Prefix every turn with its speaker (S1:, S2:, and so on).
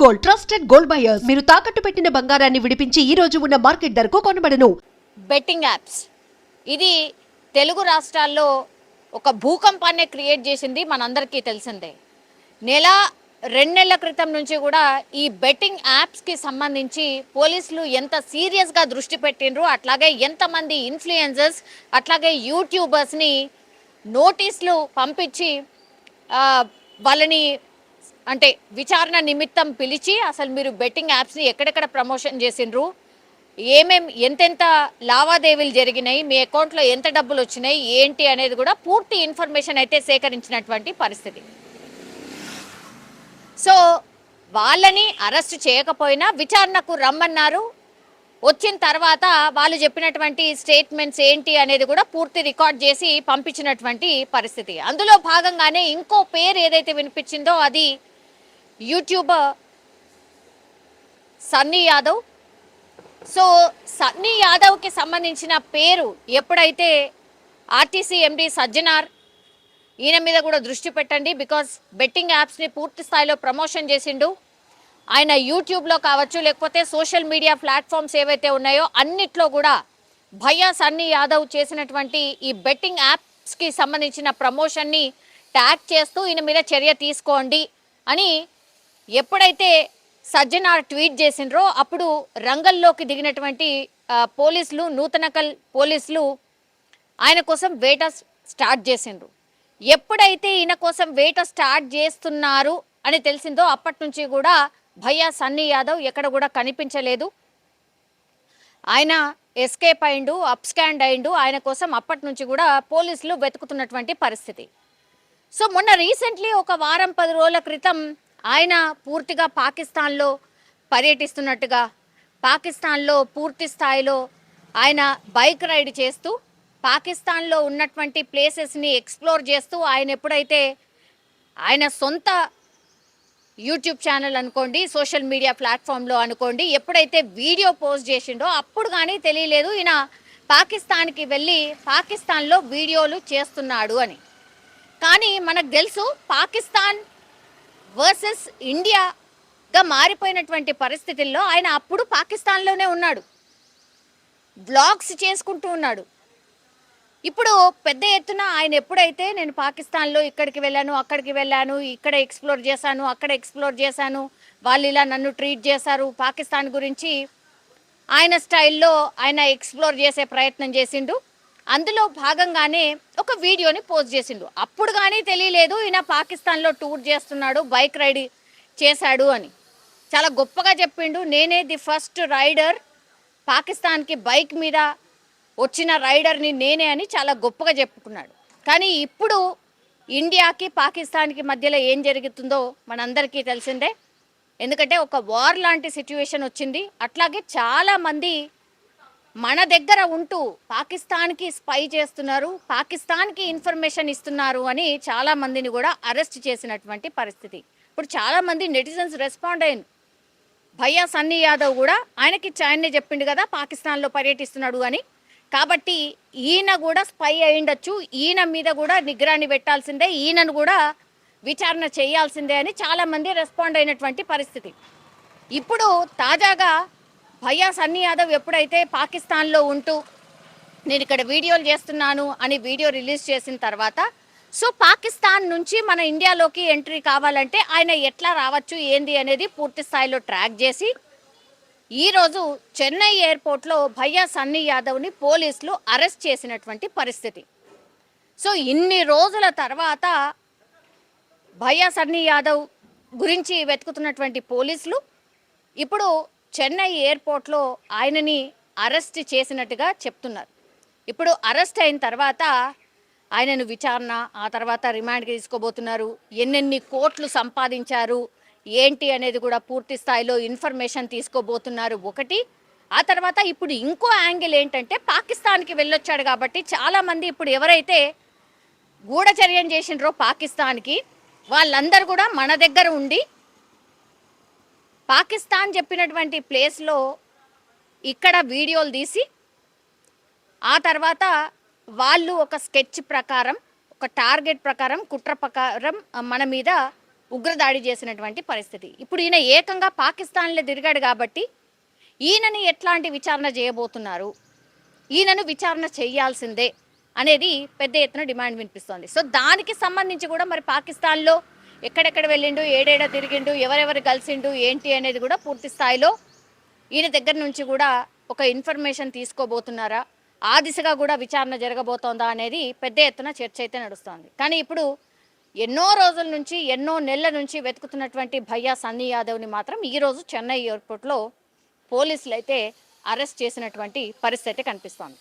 S1: Gold, trusted gold buyers. మీరు తాకట్టు పెట్టిన బంగారాన్ని విడిపించి ఈ రోజు ఉన్న మార్కెట్ ధరకు కొనబడను.
S2: బెట్టింగ్ యాప్స్ ఇది తెలుగు రాష్ట్రాల్లో ఒక భూకంపాన్ని క్రియేట్ చేసింది, మనందరికీ తెలిసిందే. రెండు నెలల క్రితం నుంచి కూడా ఈ బెట్టింగ్ యాప్స్కి సంబంధించి పోలీసులు ఎంత సీరియస్గా దృష్టి పెట్టినరు, అట్లాగే ఎంతమంది ఇన్ఫ్లుయెన్సర్స్ అట్లాగే యూట్యూబర్స్ని నోటీసులు పంపించి వాళ్ళని అంటే విచారణ నిమిత్తం పిలిచి అసలు మీరు బెట్టింగ్ యాప్స్ని ఎక్కడెక్కడ ప్రమోషన్ చేసిండ్రు, ఎంతెంత లావాదేవీలు జరిగినాయి, మీ అకౌంట్లో ఎంత డబ్బులు వచ్చినాయి ఏంటి అనేది కూడా పూర్తి ఇన్ఫర్మేషన్ అయితే సేకరించినటువంటి పరిస్థితి. సో వాళ్ళని అరెస్ట్ చేయకపోయినా విచారణకు రమ్మన్నారు. వచ్చిన తర్వాత వాళ్ళు చెప్పినటువంటి స్టేట్మెంట్స్ ఏంటి అనేది కూడా పూర్తి రికార్డ్ చేసి పంపించినటువంటి పరిస్థితి. అందులో భాగంగానే ఇంకో పేరు ఏదైతే వినిపించిందో అది యూట్యూబర్ సన్నీ యాదవ్. సో సన్నీ యాదవ్కి సంబంధించిన పేరు ఎప్పుడైతే ఆర్టీసీ ఎండి సజ్జనార్ ఈయన మీద కూడా దృష్టి పెట్టండి, బికాస్ బెట్టింగ్ యాప్స్ని పూర్తి స్థాయిలో ప్రమోషన్ చేసిండు. ఆయన యూట్యూబ్లో కావచ్చు లేకపోతే సోషల్ మీడియా ప్లాట్ఫామ్స్ ఏవైతే ఉన్నాయో అన్నిట్లో కూడా భయ్యా సన్నీ యాదవ్ చేసినటువంటి ఈ బెట్టింగ్ యాప్స్కి సంబంధించిన ప్రమోషన్ని ట్యాగ్ చేస్తూ ఈయన మీద చర్య తీసుకోండి అని ఎప్పుడైతే సజ్జనార్ ట్వీట్ చేసిండ్రో అప్పుడు రంగంలోకి దిగినటువంటి పోలీసులు, నూతనకల్ పోలీసులు ఆయన కోసం వేట స్టార్ట్ చేసిండ్రు. ఎప్పుడైతే ఈయన కోసం వేట స్టార్ట్ చేస్తున్నారు అని తెలిసిందో అప్పటి నుంచి కూడా భయ్యా సన్నీ యాదవ్ ఎక్కడ కూడా కనిపించలేదు. ఆయన ఎస్కేప్ అయిండు, అప్స్కాండ్ అయిండు. ఆయన కోసం అప్పటి నుంచి కూడా పోలీసులు వెతుకుతున్నటువంటి పరిస్థితి. సో మొన్న రీసెంట్లీ ఒక వారం 10 రోజుల క్రితం ఆయన పూర్తిగా పాకిస్తాన్లో పర్యటిస్తున్నట్టుగా, పాకిస్తాన్లో పూర్తి స్థాయిలో ఆయన బైక్ రైడ్ చేస్తూ పాకిస్తాన్లో ఉన్నటువంటి ప్లేసెస్ని ఎక్స్ప్లోర్ చేస్తూ ఆయన ఎప్పుడైతే ఆయన సొంత యూట్యూబ్ ఛానల్ అనుకోండి, సోషల్ మీడియా ప్లాట్ఫామ్లో అనుకోండి, ఎప్పుడైతే వీడియో పోస్ట్ చేసిండో అప్పుడు కానీ తెలియలేదు ఈయన పాకిస్తాన్కి వెళ్ళి పాకిస్తాన్లో వీడియోలు చేస్తున్నాడు అని. కానీ మనకు తెలుసు పాకిస్తాన్ వర్సెస్ ఇండియాగా మారిపోయినటువంటి పరిస్థితుల్లో ఆయన అప్పుడు పాకిస్తాన్లోనే ఉన్నాడు, బ్లాగ్స్ చేసుకుంటూ ఉన్నాడు. ఇప్పుడు పెద్ద ఎత్తున ఆయన ఎప్పుడైతే నేను పాకిస్తాన్లో ఇక్కడికి వెళ్ళాను, అక్కడికి వెళ్ళాను, ఇక్కడ ఎక్స్ప్లోర్ చేశాను, అక్కడ ఎక్స్ప్లోర్ చేశాను, వాళ్ళు ఇలా నన్ను ట్రీట్ చేశారు, పాకిస్తాన్ గురించి ఆయన స్టైల్లో ఆయన ఎక్స్ప్లోర్ చేసే ప్రయత్నం చేసిండు. అందులో భాగంగానే ఒక వీడియోని పోస్ట్ చేసిండు. అప్పుడు కానీ తెలియలేదు ఈయన పాకిస్తాన్లో టూర్ చేస్తున్నాడు, బైక్ రైడ్ చేశాడు అని. చాలా గొప్పగా చెప్పిండు, నేనే ది ఫస్ట్ రైడర్, పాకిస్తాన్కి బైక్ మీద వచ్చిన రైడర్ని నేనే అని చాలా గొప్పగా చెప్పుకున్నాడు. కానీ ఇప్పుడు ఇండియాకి పాకిస్తాన్కి మధ్యలో ఏం జరుగుతుందో మనందరికీ తెలిసిందే. ఎందుకంటే ఒక వార్ లాంటి సిచ్యువేషన్ వచ్చింది. అట్లాగే చాలామంది మన దగ్గర ఉంటూ పాకిస్తాన్కి స్పై చేస్తున్నారు, పాకిస్తాన్కి ఇన్ఫర్మేషన్ ఇస్తున్నారు అని చాలామందిని కూడా అరెస్ట్ చేసినటువంటి పరిస్థితి. ఇప్పుడు చాలామంది నెటిజన్స్ రెస్పాండ్ అయ్యారు. భయ్యా సన్నీ యాదవ్ కూడా ఆయనకి ఆయన్నే చెప్పిండు కదా పాకిస్తాన్లో పర్యటిస్తున్నాడు అని. కాబట్టి ఈయన కూడా స్పై అయ్యుండొచ్చు, ఈయన మీద కూడా నిగ్రహాన్ని పెట్టాల్సిందే, ఈయనను కూడా విచారణ చేయాల్సిందే అని చాలామంది రెస్పాండ్ అయినటువంటి పరిస్థితి. ఇప్పుడు తాజాగా భయ్యా సన్నీ యాదవ్ ఎప్పుడైతే పాకిస్తాన్లో ఉంటూ నేను ఇక్కడ వీడియోలు చేస్తున్నాను అని వీడియో రిలీజ్ చేసిన తర్వాత సో పాకిస్తాన్ నుంచి మన ఇండియాలోకి ఎంట్రీ కావాలంటే ఆయన ఎట్లా రావచ్చు ఏంది అనేది పూర్తి స్థాయిలో ట్రాక్ చేసి ఈరోజు చెన్నై ఎయిర్పోర్ట్లో భయ్యా సన్నీ యాదవ్ని పోలీసులు అరెస్ట్ చేసినటువంటి పరిస్థితి. సో ఇన్ని రోజుల తర్వాత భయ్యా సన్నీ యాదవ్ గురించి వెతుకుతున్నటువంటి పోలీసులు ఇప్పుడు చెన్నై ఎయిర్పోర్ట్లో ఆయనని అరెస్ట్ చేసినట్టుగా చెప్తున్నారు. ఇప్పుడు అరెస్ట్ అయిన తర్వాత ఆయనను విచారణ, ఆ తర్వాత రిమాండ్కి తీసుకోబోతున్నారు. ఎన్నెన్ని కోట్లు సంపాదించారు ఏంటి అనేది కూడా పూర్తి స్థాయిలో ఇన్ఫర్మేషన్ తీసుకోబోతున్నారు ఒకటి. ఆ తర్వాత ఇప్పుడు ఇంకో యాంగిల్ ఏంటంటే పాకిస్తాన్కి వెళ్ళొచ్చాడు కాబట్టి చాలామంది ఇప్పుడు ఎవరైతే గూఢచర్యం చేసిండ్రో పాకిస్తాన్కి వాళ్ళందరూ కూడా మన దగ్గర ఉండి పాకిస్తాన్ చెప్పినటువంటి ప్లేస్లో ఇక్కడ వీడియోలు తీసి ఆ తర్వాత వాళ్ళు ఒక స్కెచ్ ప్రకారం, ఒక టార్గెట్ ప్రకారం, కుట్ర ప్రకారం మన మీద ఉగ్రదాడి చేసినటువంటి పరిస్థితి. ఇప్పుడు ఈయన ఏకంగా పాకిస్తాన్లో తిరిగాడు కాబట్టి ఈయనని ఎట్లాంటి విచారణ చేయబోతున్నారు, ఈయనను విచారణ చేయాల్సిందే అనేది పెద్ద ఎత్తున డిమాండ్ వినిపిస్తోంది. సో దానికి సంబంధించి కూడా మరి పాకిస్తాన్లో ఎక్కడెక్కడ వెళ్ళిండు, ఏడేడ తిరిగిండు, ఎవరెవరు కలిసిండు ఏంటి అనేది కూడా పూర్తి స్థాయిలో ఈయన దగ్గర నుంచి కూడా ఒక ఇన్ఫర్మేషన్ తీసుకోబోతున్నారా, ఆ దిశగా కూడా విచారణ జరగబోతోందా అనేది పెద్ద ఎత్తున చర్చ అయితే నడుస్తోంది. కానీ ఇప్పుడు ఎన్నో రోజుల నుంచి ఎన్నో నెలల నుంచి వెతుకుతున్నటువంటి భయ్యా సన్నీ యాదవ్ని మాత్రం ఈరోజు చెన్నై ఎయిర్పోర్ట్లో పోలీసులు అయితే అరెస్ట్ చేసినటువంటి పరిస్థితి కనిపిస్తోంది.